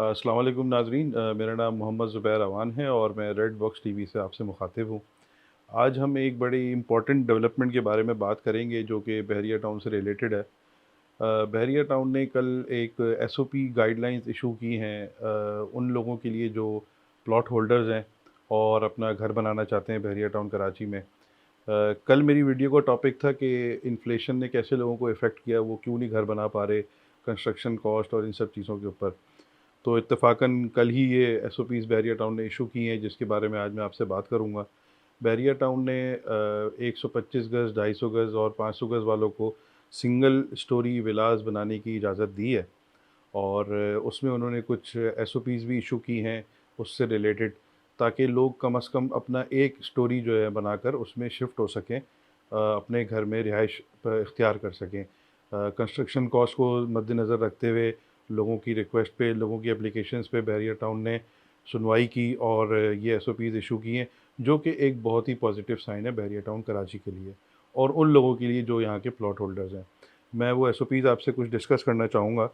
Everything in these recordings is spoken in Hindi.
अस्सलाम वालेकुम नाज़रीन, मेरा नाम मोहम्मद ज़ुबैर अवान है और मैं रेड बॉक्स टीवी से आपसे मुखातिब हूँ। आज हम एक बड़ी इम्पोर्टेंट डेवलपमेंट के बारे में बात करेंगे जो कि बहरिया टाउन से रिलेटेड है। बहरिया टाउन ने कल एक एसओपी गाइडलाइंस इशू की हैं उन लोगों के लिए जो प्लॉट होल्डर्स हैं और अपना घर बनाना चाहते हैं बहरिया टाउन कराची में। कल मेरी वीडियो का टॉपिक था कि इन्फ्लेशन ने कैसे लोगों को इफ़ेक्ट किया, वो क्यों नहीं घर बना पा रहे, कंस्ट्रक्शन कॉस्ट और इन सब चीज़ों के ऊपर। तो इत्तेफ़ाकन कल ही ये एसओपीज़ बहरिया टाउन ने इशू की हैं जिसके बारे में आज मैं आपसे बात करूँगा। बहरिया टाउन ने 125 गज़, 250 गज़ और 500 गज़ वालों को सिंगल स्टोरी विलास बनाने की इजाज़त दी है और उसमें उन्होंने कुछ एसओपीज़ भी इशू की हैं उससे रिलेटेड, ताकि लोग कम से कम अपना एक स्टोरी जो है बनाकर उसमें शिफ्ट हो सकें, अपने घर में रिहाइश इख्तियार कर सकें। कंस्ट्रक्शन कॉस्ट को मद्देनज़र रखते हुए लोगों की रिक्वेस्ट पे, लोगों की एप्लीकेशंस पे बहरिया टाउन ने सुनवाई की और ये एसओपीज़ इशू किए हैं, जो कि एक बहुत ही पॉजिटिव साइन है बहरिया टाउन कराची के लिए और उन लोगों के लिए जो यहाँ के प्लॉट होल्डर्स हैं। मैं वो एसओपीज़ आपसे कुछ डिस्कस करना चाहूँगा।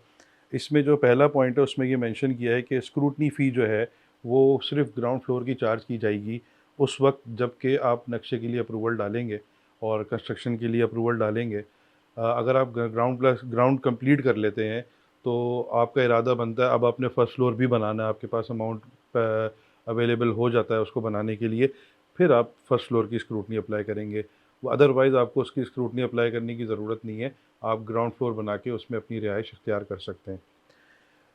इसमें जो पहला पॉइंट है उसमें ये मेंशन किया है कि स्क्रूटनी फ़ी जो है वो सिर्फ़ ग्राउंड फ्लोर की चार्ज की जाएगी उस वक़्त जबकि आप नक्शे के लिए अप्रूवल डालेंगे और कंस्ट्रक्शन के लिए अप्रूवल डालेंगे। अगर आप ग्राउंड कंप्लीट कर लेते हैं तो आपका इरादा बनता है अब आपने फर्स्ट फ्लोर भी बनाना है, आपके पास अमाउंट अवेलेबल हो जाता है उसको बनाने के लिए, फिर आप फर्स्ट फ्लोर की स्क्रूटनी अप्लाई करेंगे। वो अदरवाइज़ आपको उसकी स्क्रूटनी अप्लाई करने की ज़रूरत नहीं है, आप ग्राउंड फ्लोर बना के उसमें अपनी रिहाइश इख्तियार कर सकते हैं।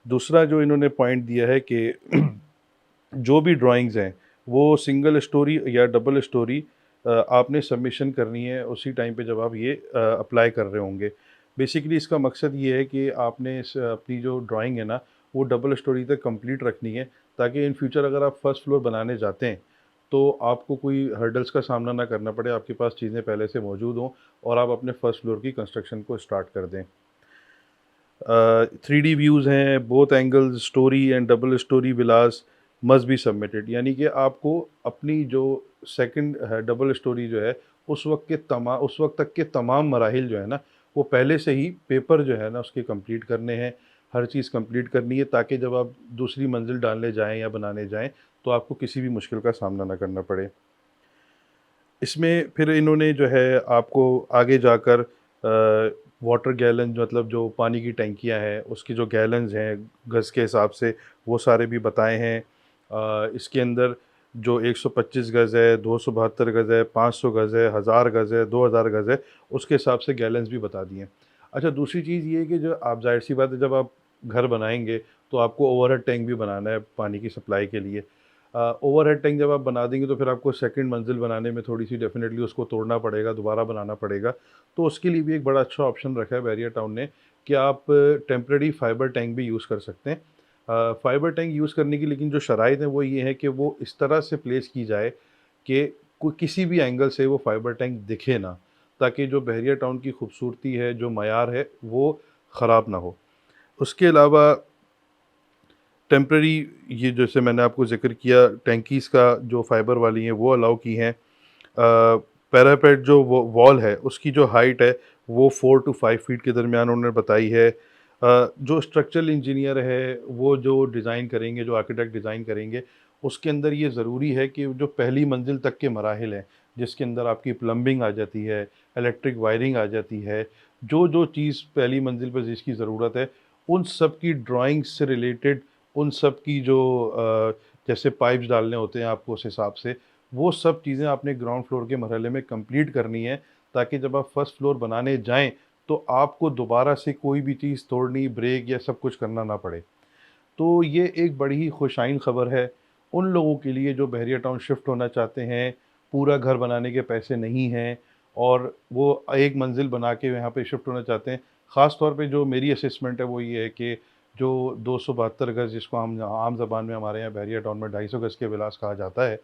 दूसरा जो इन्होंने पॉइंट दिया है कि जो भी ड्राइंग्स हैं वो सिंगल स्टोरी या डबल स्टोरी आपने सबमिशन करनी है उसी टाइम पे जब आप ये अप्लाई कर रहे होंगे। बेसिकली इसका मकसद ये है कि आपने अपनी जो ड्राइंग है ना वो डबल स्टोरी तक कंप्लीट रखनी है, ताकि इन फ्यूचर अगर आप फर्स्ट फ्लोर बनाने जाते हैं तो आपको कोई हर्डल्स का सामना ना करना पड़े, आपके पास चीज़ें पहले से मौजूद हों और आप अपने फर्स्ट फ्लोर की कंस्ट्रक्शन को स्टार्ट कर दें। 3D व्यूज़ हैं, both angles, story and double storey Vilas must be submitted, यानी कि आपको अपनी जो सेकंड है डबल स्टोरी जो है उस वक्त तक के तमाम मराहिल जो है ना वो पहले से ही पेपर जो है ना उसके कंप्लीट करने हैं, हर चीज़ कंप्लीट करनी है, ताकि जब आप दूसरी मंजिल डालने जाएं या बनाने जाएं तो आपको किसी भी मुश्किल का सामना ना करना पड़े। इसमें फिर इन्होंने जो है आपको आगे जाकर वाटर गैलन मतलब जो पानी की टंकियां हैं उसकी जो गैलन्स हैं गज़ के हिसाब से वो सारे भी बताए हैं। इसके अंदर जो 125 गज़ है, 272 गज़ है, 500 गज़ है, 1000 गज़ है, 2000 गज़ है, उसके हिसाब से गैलन्स भी बता दिए हैं। अच्छा, दूसरी चीज़ ये है कि जो आप ज़ाहिर सी बात है जब आप घर बनाएंगे तो आपको ओवरहेड टैंक भी बनाना है पानी की सप्लाई के लिए। ओवरहेड टैंक जब आप बना देंगे तो फिर आपको सेकंड मंजिल बनाने में थोड़ी-सी डेफ़िनेटली उसको तोड़ना पड़ेगा, दोबारा बनाना पड़ेगा। तो उसके लिए भी एक बड़ा अच्छा ऑप्शन रखा है बैरियर टाउन ने कि आप टेम्परेरी फाइबर टैंक भी यूज़ कर सकते हैं। फाइबर टैंक यूज़ करने की लेकिन जो शराइत है वो ये है कि वो इस तरह से प्लेस की जाए कि कोई किसी भी एंगल से वो फाइबर टैंक दिखे ना, ताकि जो बहरिया टाउन की खूबसूरती है, जो मयार है, वो ख़राब ना हो। उसके अलावा टेम्परेरी ये जैसे मैंने आपको ज़िक्र किया टैंकीज़ का जो फाइबर वाली हैं वो अलाउ की हैं। पैरापेट जो वो वॉल है उसकी जो हाइट है वो 4 टू 5 फीट के दरमियान उन्होंने बताई है। जो स्ट्रक्चरल इंजीनियर है वो जो डिज़ाइन करेंगे, जो आर्किटेक्ट डिज़ाइन करेंगे, उसके अंदर ये ज़रूरी है कि जो पहली मंजिल तक के मराहिल हैं जिसके अंदर आपकी प्लम्बिंग आ जाती है, इलेक्ट्रिक वायरिंग आ जाती है, जो चीज़ पहली मंजिल पर जिसकी ज़रूरत है उन सब की ड्राइंग से रिलेटेड, उन सब की जो जैसे पाइप्स डालने होते हैं आपको उस हिसाब से, वो सब चीज़ें आपने ग्राउंड फ्लोर के मरहले में कंप्लीट करनी है, ताकि जब आप फर्स्ट फ्लोर बनाने जाएँ तो आपको दोबारा से कोई भी चीज़ तोड़नी, ब्रेक या सब कुछ करना ना पड़े। तो ये एक बड़ी ही खुशाइन ख़बर है उन लोगों के लिए जो बहरिया टाउन शिफ्ट होना चाहते हैं, पूरा घर बनाने के पैसे नहीं हैं और वो एक मंजिल बना के यहाँ पे शिफ्ट होना चाहते हैं। ख़ास तौर पे जो मेरी असेसमेंट है वो ये है कि जो 272 गज़ जिसको हम आम ज़बान में हमारे यहाँ बहरिया टाउन में 250 गज़ के विलास कहा जाता है,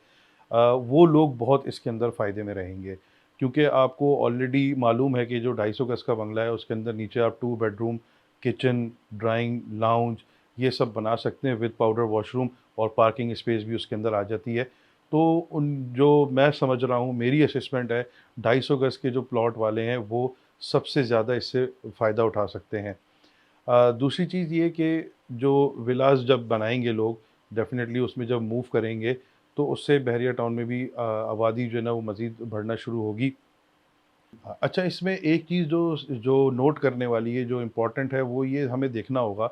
वो लोग बहुत इसके अंदर फ़ायदे में रहेंगे। क्योंकि आपको ऑलरेडी मालूम है कि जो 250 गज़ का बंगला है उसके अंदर नीचे आप 2 बेडरूम, किचन, ड्राइंग, लाउंज ये सब बना सकते हैं विद पाउडर वॉशरूम और पार्किंग स्पेस भी उसके अंदर आ जाती है। तो उन जो मैं समझ रहा हूँ मेरी असेसमेंट है 250 गज़ के जो प्लॉट वाले हैं वो सबसे ज़्यादा इससे फ़ायदा उठा सकते हैं। दूसरी चीज़ ये कि जो विलास जब बनाएँगे लोग, डेफ़िनेटली उसमें जब मूव करेंगे, तो उससे बहरिया टाउन में भी आबादी जो है ना वो मज़ीद बढ़ना शुरू होगी। अच्छा, इसमें एक चीज़ जो जो नोट करने वाली है, जो इम्पोर्टेंट है, वो ये हमें देखना होगा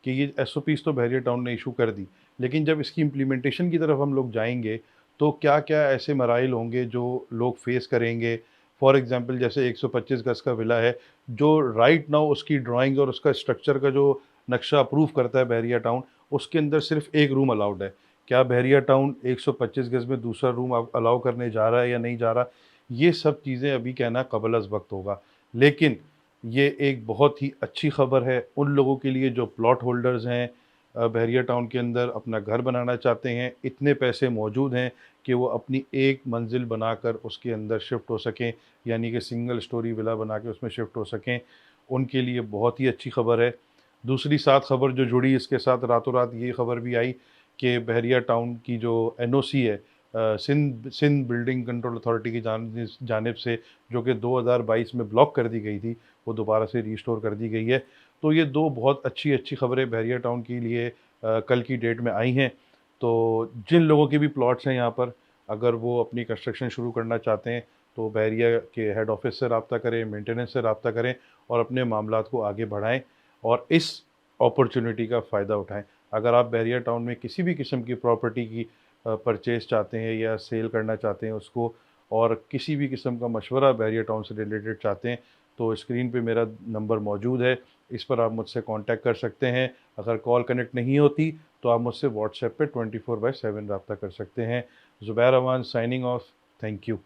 कि ये एसओपीज़ तो बहरिया टाउन ने इश्यू कर दी, लेकिन जब इसकी इम्प्लीमेंटेशन की तरफ हम लोग जाएँगे, तो क्या-क्या ऐसे मराइल होंगे जो लोग फेस करेंगे। फॉर एग्ज़ाम्पल जैसे 125 गज़ का विला है, जो राइट नाउ उसकी ड्राइंग और उसका स्ट्रक्चर का जो नक्शा अप्रूव करता है बहरिया टाउन, उसके अंदर सिर्फ़ 1 रूम अलाउड है। क्या बहरिया टाउन 125 गज़ में दूसरा रूम अलाउ करने जा रहा है या नहीं जा रहा? ये सब चीज़ें अभी कहना क़बल-अज़-वक़्त होगा। लेकिन ये एक बहुत ही अच्छी ख़बर है उन लोगों के लिए जो प्लॉट होल्डर्स हैं, बहरिया टाउन के अंदर अपना घर बनाना चाहते हैं, इतने पैसे मौजूद हैं कि वो अपनी एक मंज़िल बनाकर उसके अंदर शिफ्ट हो सकें, यानी कि सिंगल स्टोरी विला बना के उसमें शिफ्ट हो सकें। उनके लिए बहुत ही अच्छी ख़बर है। दूसरी साथ ख़बर जो जुड़ी इसके साथ, रातों-रात ये ख़बर भी आई कि बहरिया टाउन की जो एनओसी है, Sindh Sindh building control authority की जानिब से, जो कि 2022 में ब्लॉक कर दी गई थी, वो दोबारा से रिस्टोर कर दी गई है। तो ये 2 बहुत अच्छी-अच्छी ख़बरें बहरिया टाउन के लिए कल की डेट में आई हैं। तो जिन लोगों के भी प्लॉट्स हैं यहाँ पर, अगर वो अपनी कंस्ट्रक्शन शुरू करना चाहते हैं, तो बहरिया के हेड ऑफ़िस से राब्ता करें, मेंटेनेंस से राब्ता करें और अपने मामलात को आगे बढ़ाएँ और इस अपॉर्च्युनिटी का फ़ायदा उठाएँ। अगर आप बहरिया टाउन में किसी भी किस्म की प्रॉपर्टी की परचेज़ चाहते हैं या सेल करना चाहते हैं उसको, और किसी भी किस्म का मशवरा बहरिया टाउन से रिलेटेड चाहते हैं, तो स्क्रीन पे मेरा नंबर मौजूद है, इस पर आप मुझसे कॉन्टैक्ट कर सकते हैं। अगर कॉल कनेक्ट नहीं होती, तो आप मुझसे व्हाट्सएप पे 24/7 रब्ता कर सकते हैं। ज़ुबैर अमान साइनिंग ऑफ। Thank you.